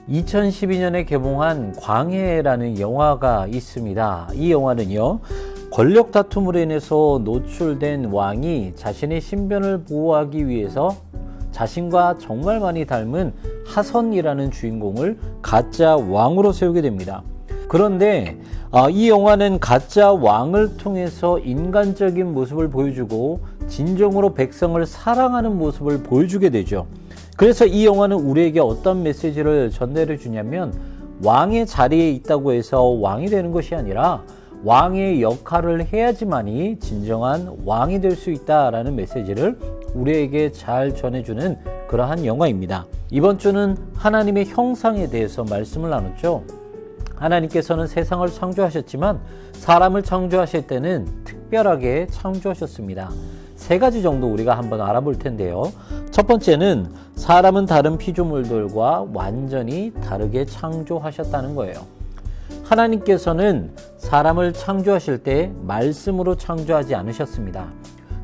2012년에 개봉한 광해라는 영화가 있습니다. 이 영화는요, 권력 다툼으로 인해서 노출된 왕이 자신의 신변을 보호하기 위해서 자신과 정말 많이 닮은 하선이라는 주인공을 가짜 왕으로 세우게 됩니다. 그런데 이 영화는 가짜 왕을 통해서 인간적인 모습을 보여주고 진정으로 백성을 사랑하는 모습을 보여주게 되죠. 그래서 이 영화는 우리에게 어떤 메시지를 전달해 주냐면, 왕의 자리에 있다고 해서 왕이 되는 것이 아니라 왕의 역할을 해야지만이 진정한 왕이 될 수 있다라는 메시지를 우리에게 잘 전해주는 그러한 영화입니다. 이번 주는 하나님의 형상에 대해서 말씀을 나눴죠. 하나님께서는 세상을 창조하셨지만 사람을 창조하실 때는 특별하게 창조하셨습니다. 세 가지 정도 우리가 한번 알아볼 텐데요. 첫 번째는 사람은 다른 피조물들과 완전히 다르게 창조하셨다는 거예요. 하나님께서는 사람을 창조하실 때 말씀으로 창조하지 않으셨습니다.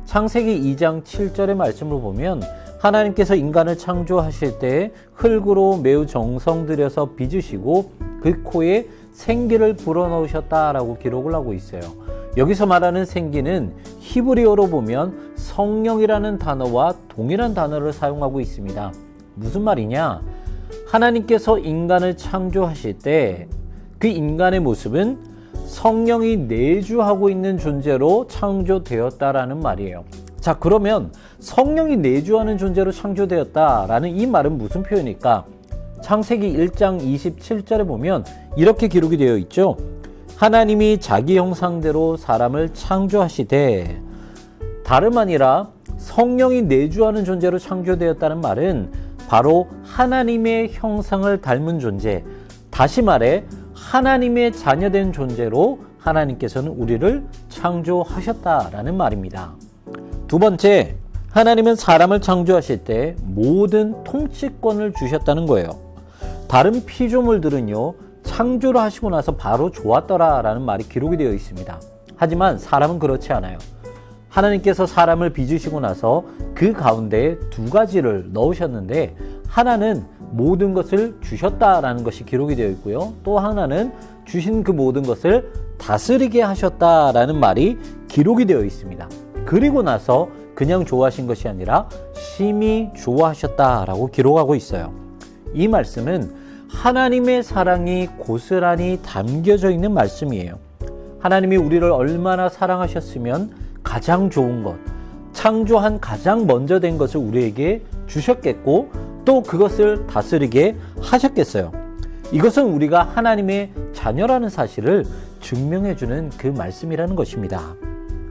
창세기 2장 7절의 말씀을 보면 하나님께서 인간을 창조하실 때 흙으로 매우 정성 들여서 빚으시고 그 코에 생기를 불어넣으셨다라고 기록을 하고 있어요. 여기서 말하는 생기는 히브리어로 보면 성령이라는 단어와 동일한 단어를 사용하고 있습니다. 무슨 말이냐? 하나님께서 인간을 창조하실 때 그 인간의 모습은 성령이 내주하고 있는 존재로 창조되었다라는 말이에요. 자, 그러면 성령이 내주하는 존재로 창조되었다라는 이 말은 무슨 표현일까? 창세기 1장 27절에 보면 이렇게 기록이 되어 있죠. 하나님이 자기 형상대로 사람을 창조하시되, 다름 아니라 성령이 내주하는 존재로 창조되었다는 말은 바로 하나님의 형상을 닮은 존재, 다시 말해 하나님의 자녀된 존재로 하나님께서는 우리를 창조하셨다라는 말입니다. 두 번째, 하나님은 사람을 창조하실 때 모든 통치권을 주셨다는 거예요. 다른 피조물들은요, 창조를 하시고 나서 바로 좋았더라라는 말이 기록이 되어 있습니다. 하지만 사람은 그렇지 않아요. 하나님께서 사람을 빚으시고 나서 그 가운데 두 가지를 넣으셨는데, 하나는 모든 것을 주셨다라는 것이 기록이 되어 있고요. 또 하나는 주신 그 모든 것을 다스리게 하셨다라는 말이 기록이 되어 있습니다. 그리고 나서 그냥 좋아하신 것이 아니라 심히 좋아하셨다라고 기록하고 있어요. 이 말씀은 하나님의 사랑이 고스란히 담겨져 있는 말씀이에요. 하나님이 우리를 얼마나 사랑하셨으면 가장 좋은 것, 창조한 가장 먼저 된 것을 우리에게 주셨겠고, 또 그것을 다스리게 하셨겠어요. 이것은 우리가 하나님의 자녀라는 사실을 증명해주는 그 말씀이라는 것입니다.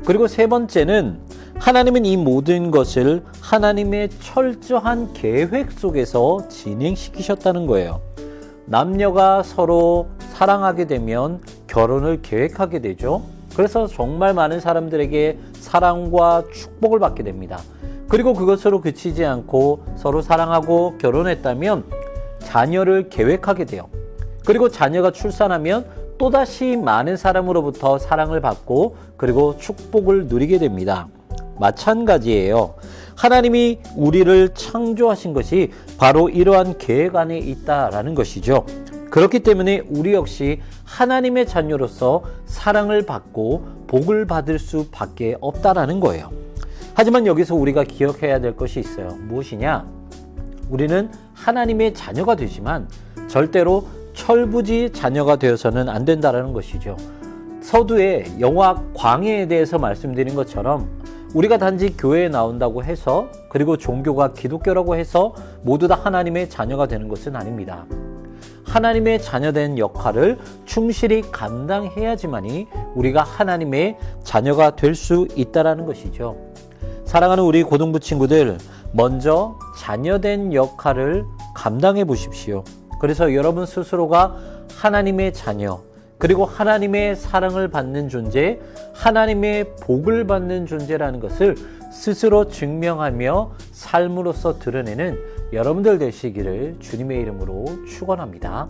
그리고 세 번째는 하나님은 이 모든 것을 하나님의 철저한 계획 속에서 진행시키셨다는 거예요. 남녀가 서로 사랑하게 되면 결혼을 계획하게 되죠. 그래서 정말 많은 사람들에게 사랑과 축복을 받게 됩니다. 그리고 그것으로 그치지 않고 서로 사랑하고 결혼했다면 자녀를 계획하게 돼요. 그리고 자녀가 출산하면 또다시 많은 사람으로부터 사랑을 받고 그리고 축복을 누리게 됩니다. 마찬가지예요. 하나님이 우리를 창조하신 것이 바로 이러한 계획 안에 있다라는 것이죠. 그렇기 때문에 우리 역시 하나님의 자녀로서 사랑을 받고 복을 받을 수밖에 없다라는 거예요. 하지만 여기서 우리가 기억해야 될 것이 있어요. 무엇이냐? 우리는 하나님의 자녀가 되지만 절대로 철부지 자녀가 되어서는 안 된다는 것이죠. 서두에 영화 광해에 대해서 말씀드린 것처럼 우리가 단지 교회에 나온다고 해서, 그리고 종교가 기독교라고 해서 모두 다 하나님의 자녀가 되는 것은 아닙니다. 하나님의 자녀된 역할을 충실히 감당해야지만이 우리가 하나님의 자녀가 될 수 있다는 것이죠. 사랑하는 우리 고등부 친구들, 먼저 자녀된 역할을 감당해 보십시오. 그래서 여러분 스스로가 하나님의 자녀, 그리고 하나님의 사랑을 받는 존재, 하나님의 복을 받는 존재라는 것을 스스로 증명하며 삶으로서 드러내는 여러분들 되시기를 주님의 이름으로 축원합니다.